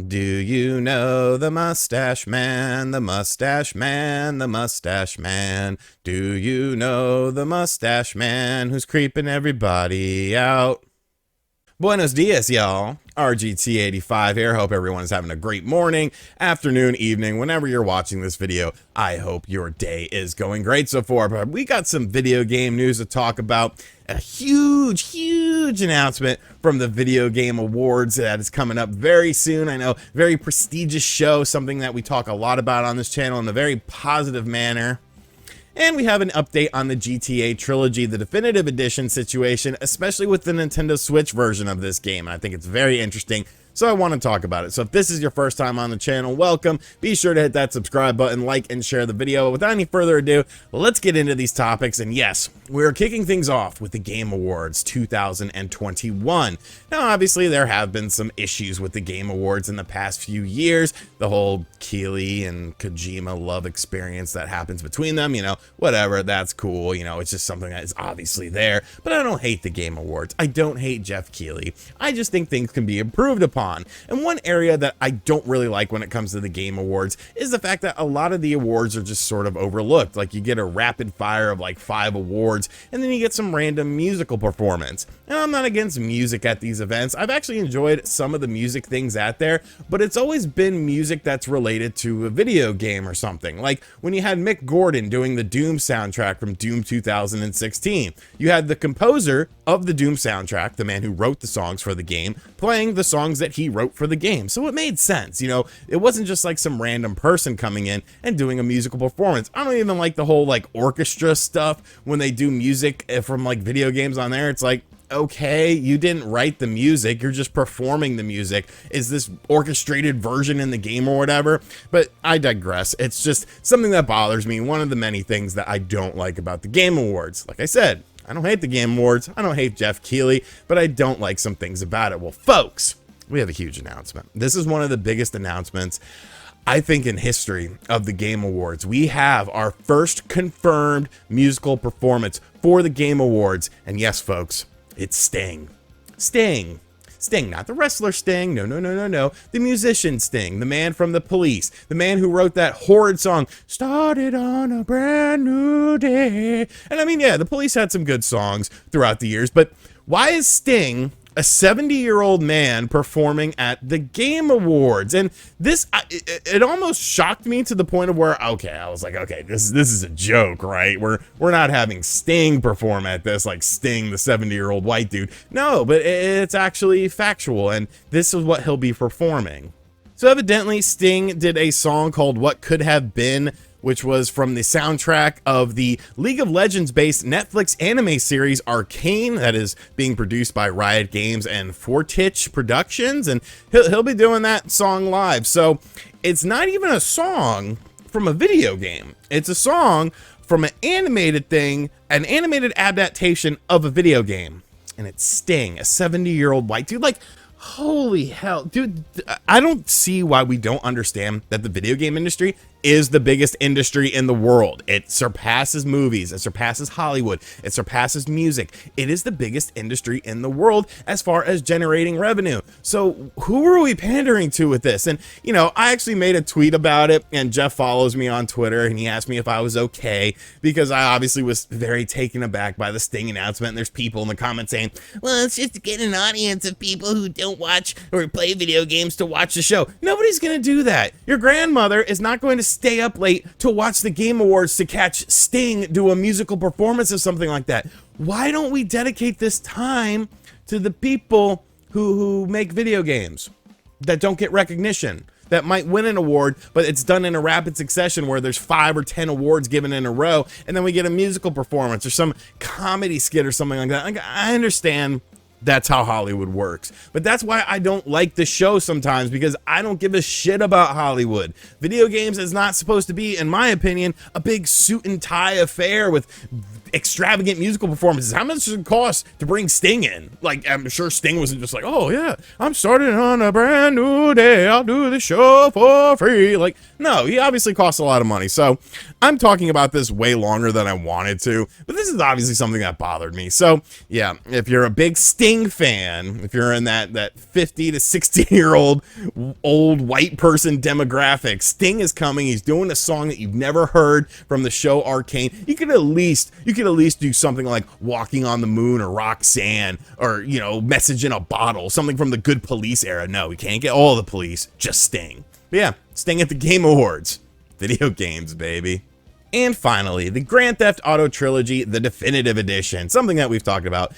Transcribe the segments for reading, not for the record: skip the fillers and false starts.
Do you know the mustache man, the mustache man, the mustache man? Do you know the mustache man who's creeping everybody out? Buenos dias, y'all. RGT85 here. Hope everyone is having a great morning, afternoon, evening, whenever you're watching this video. I hope your day is going great so far. But we got some video game news to talk about. A huge announcement from the Video Game Awards that is coming up very soon. I know, very prestigious show, something that we talk a lot about on this channel in a very positive manner. And we have an update on the GTA Trilogy, the definitive edition situation, especially with the Nintendo Switch version of this game. And I think it's very interesting, so I want to talk about it. So if this is your first time on the channel, welcome. Be sure to hit that subscribe button, like, and share the video. Without any further ado, let's get into these topics. And yes, we're kicking things off with the Game Awards 2021. Now, obviously, there have been some issues with the Game Awards in the past few years. The whole Keighley and Kojima love experience that happens between them, you know, whatever, that's cool. You know, it's just something that is obviously there. But I don't hate the Game Awards. I don't hate Jeff Keighley. I just think things can be improved upon. And one area that I don't really like when it comes to the Game Awards is the fact that a lot of the awards are just sort of overlooked. Like, you get a rapid fire of like 5 awards, and then you get some random musical performance. And I'm not against music at these events. I've actually enjoyed some of the music things at there, but it's always been music that's related to a video game or something. Like when you had Mick Gordon doing the Doom soundtrack from Doom 2016. You had the composer of the Doom soundtrack, the man who wrote the songs for the game, playing the songs that he wrote for the game. So it made sense, you know, it wasn't just like some random person coming in and doing a musical performance. I don't even like the whole like orchestra stuff when they do music from like video games on there. It's like, okay, you didn't write the music, you're just performing the music. Is this orchestrated version in the game or whatever? But I digress. It's just something that bothers me. One of the many things that I don't like about the Game Awards. Like I said, I don't hate the Game Awards. I don't hate Jeff Keighley, but I don't like some things about it. Well, folks, we have a huge announcement. This is one of the biggest announcements, I think, in history of the Game Awards. We have our first confirmed musical performance for the Game Awards. And yes, folks, it's Sting. Sting, not the wrestler Sting. No. The musician Sting, the man from the Police, the man who wrote that horrid song, Started on a Brand New Day. And I mean, yeah, the Police had some good songs throughout the years, but why is Sting, a 70-year-old man, performing at the Game Awards? And this, it almost shocked me to the point of where, okay, I was like, okay, this is a joke, right? We're not having Sting perform at this, like Sting, the 70-year-old white dude. No, but it's actually factual, and this is what he'll be performing. So evidently, Sting did a song called What Could Have Been, which was from the soundtrack of the League of Legends-based Netflix anime series Arcane, that is being produced by Riot Games and Fortich Productions, and he'll be doing that song live. So it's not even a song from a video game. It's a song from an animated thing, an animated adaptation of a video game. And it's Sting, a 70-year-old white dude. Like, holy hell, dude, I don't see why we don't understand that the video game industry is the biggest industry in the world. It surpasses movies, it surpasses Hollywood, it surpasses music. It is the biggest industry in the world as far as generating revenue. So who are we pandering to with this? And, you know, I actually made a tweet about it, and Jeff follows me on Twitter, and he asked me if I was okay, because I obviously was very taken aback by the Sting announcement. And there's people in the comments saying, well, it's just to get an audience of people who don't watch or play video games to watch the show. Nobody's gonna do that. Your grandmother is not going to stay up late to watch the Game Awards to catch Sting do a musical performance of something like that. Why don't we dedicate this time to the people who make video games that don't get recognition, that might win an award, but it's done in a rapid succession where there's 5 or 10 awards given in a row, and then we get a musical performance or some comedy skit or something like that. Like, I understand that's how Hollywood works, but that's why I don't like the show sometimes, because I don't give a shit about Hollywood. Video games is not supposed to be, in my opinion, a big suit and tie affair with extravagant musical performances. How much does it cost to bring Sting in? Like, I'm sure Sting wasn't just like, oh yeah, I'm starting on a brand new day, I'll do the show for free. Like, no, he obviously costs a lot of money. So I'm talking about this way longer than I wanted to, but this is obviously something that bothered me. So yeah, if you're a big Sting Sting fan, if you're in that 50 to 60-year-old old white person demographic, Sting is coming. He's doing a song that you've never heard from the show Arcane. You could at least do something like Walking on the Moon or Roxanne, or, you know, Message in a Bottle, something from the Good Police era. No, we can't get all the police, just Sting. But yeah, Sting at the Game Awards. Video games, baby. And finally, the Grand Theft Auto Trilogy, the Definitive Edition, something that we've talked about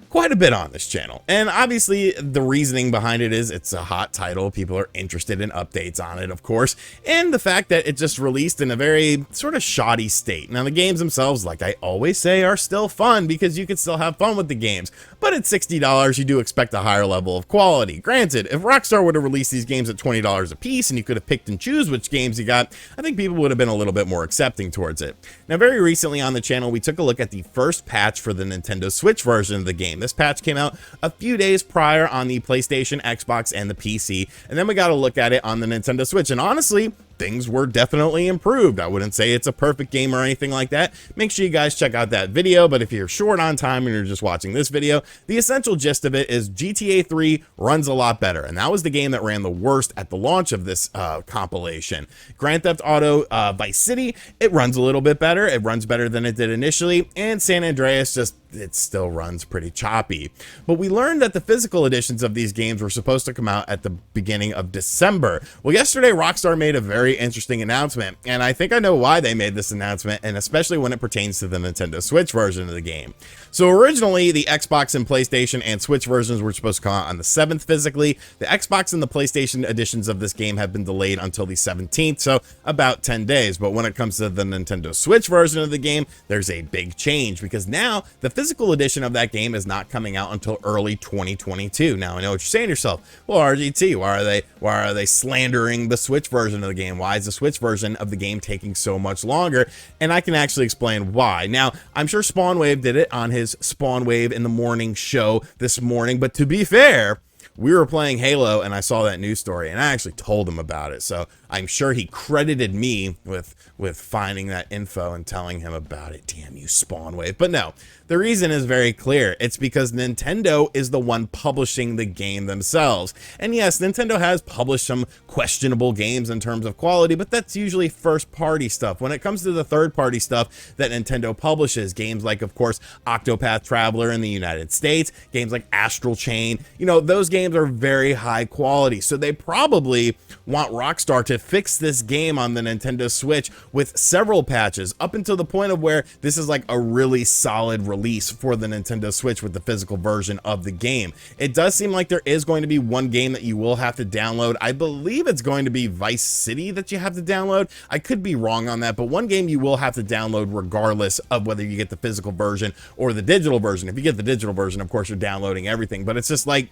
quite a bit on this channel. And obviously the reasoning behind it is it's a hot title. People are interested in updates on it, of course. And the fact that it just released in a very sort of shoddy state. Now the games themselves, like I always say, are still fun because you can still have fun with the games. But at $60, you do expect a higher level of quality. Granted, if Rockstar would have released these games at $20 a piece and you could have picked and choose which games you got, I think people would have been a little bit more accepting towards it. Now very recently on the channel, we took a look at the first patch for the Nintendo Switch version of the game. This patch came out a few days prior on the PlayStation, Xbox, and the PC, and then we got to look at it on the Nintendo Switch, and honestly, things were definitely improved. I wouldn't say it's a perfect game or anything like that. Make sure you guys check out that video, but if you're short on time and you're just watching this video, the essential gist of it is GTA 3 runs a lot better, and that was the game that ran the worst at the launch of this compilation. Grand Theft Auto Vice City, it runs a little bit better. It runs better than it did initially, and San Andreas it still runs pretty choppy. But we learned that the physical editions of these games were supposed to come out at the beginning of December. Well, yesterday Rockstar made a very interesting announcement, and I think I know why they made this announcement, and especially when it pertains to the Nintendo Switch version of the game. So originally, the Xbox and PlayStation and Switch versions were supposed to come out on the 7th physically. The Xbox and the PlayStation editions of this game have been delayed until the 17th, so about 10 days. But when it comes to the Nintendo Switch version of the game, there's a big change, because now the physical edition of that game is not coming out until early 2022. Now, I know what you're saying to yourself. Well, RGT, why are they slandering the Switch version of the game? Why is the Switch version of the game taking so much longer? And I can actually explain why. Now, I'm sure Spawnwave did it on his Spawnwave in the Morning show this morning, but to be fair, we were playing Halo and I saw that news story and I actually told him about it. So I'm sure he credited me with finding that info and telling him about it. Damn you, Spawnwave. But no, the reason is very clear. It's because Nintendo is the one publishing the game themselves. And yes, Nintendo has published some questionable games in terms of quality, but that's usually first party stuff. When it comes to the third party stuff that Nintendo publishes, games like, of course, Octopath Traveler in the United States, games like Astral Chain, you know, those games are very high quality. So they probably want Rockstar to fix this game on the Nintendo Switch with several patches up until the point of where this is like a really solid release for the Nintendo Switch with the physical version of the game. It does seem like there is going to be one game that you will have to download. I believe it's going to be Vice City that you have to download. I could be wrong on that, but one game you will have to download regardless of whether you get the physical version or the digital version. If you get the digital version, of course, you're downloading everything, but it's just like,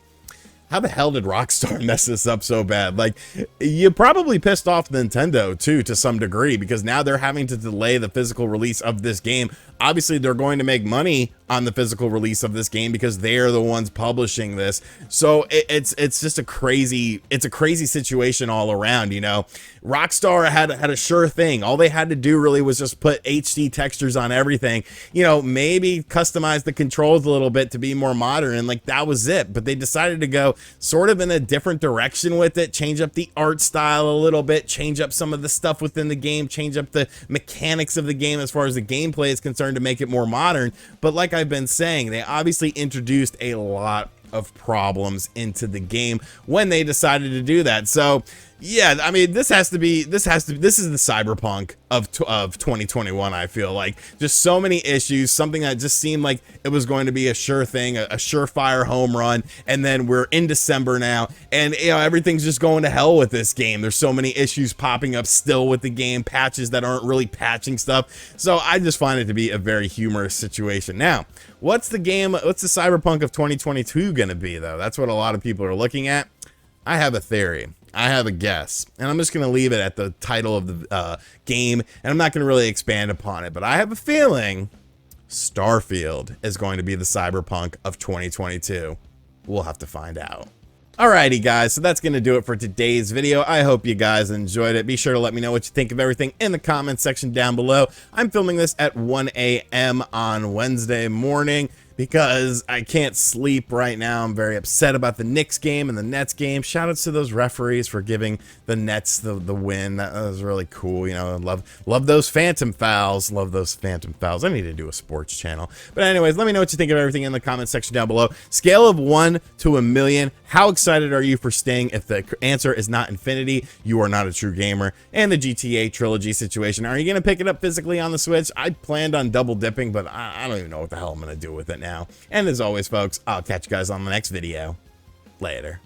how the hell did Rockstar mess this up so bad? Like, you probably pissed off Nintendo too to some degree, because now they're having to delay the physical release of this game. Obviously, they're going to make money on the physical release of this game because they are the ones publishing this. So it's just a crazy situation all around, you know. Rockstar had a sure thing. All they had to do really was just put HD textures on everything, you know, maybe customize the controls a little bit to be more modern, and like that was it. But they decided to go sort of in a different direction with it, change up the art style a little bit, change up some of the stuff within the game, change up the mechanics of the game as far as the gameplay is concerned to make it more modern. But like I've been saying, they obviously introduced a lot of problems into the game when they decided to do that. So yeah, I mean, this is the Cyberpunk of 2021. I feel like just so many issues, something that just seemed like it was going to be a sure thing, a surefire home run, and then we're in December now, and you know, everything's just going to hell with this game. There's so many issues popping up still with the game, patches that aren't really patching stuff. So I just find it to be a very humorous situation. Now, what's the Cyberpunk of 2022 going to be, though? That's what a lot of people are looking at. I have a theory. I have a guess, and I'm just going to leave it at the title of the game, and I'm not going to really expand upon it, but I have a feeling Starfield is going to be the Cyberpunk of 2022. We'll have to find out. Alrighty guys, so that's going to do it for today's video. I hope you guys enjoyed it. Be sure to let me know what you think of everything in the comment section down below. I'm filming this at 1 a.m. on Wednesday morning. because I can't sleep right now. I'm very upset about the Knicks game and the Nets game. Shout outs to those referees for giving the Nets the win. That was really cool. You know, love those phantom fouls. Love those phantom fouls. I need to do a sports channel. But anyways, let me know what you think of everything in the comment section down below. Scale of 1 to 1,000,000. How excited are you for Sting? If the answer is not infinity, you are not a true gamer. And the GTA Trilogy situation. Are you going to pick it up physically on the Switch? I planned on double dipping, but I don't even know what the hell I'm going to do with it now. And as always, folks, I'll catch you guys on the next video. Later.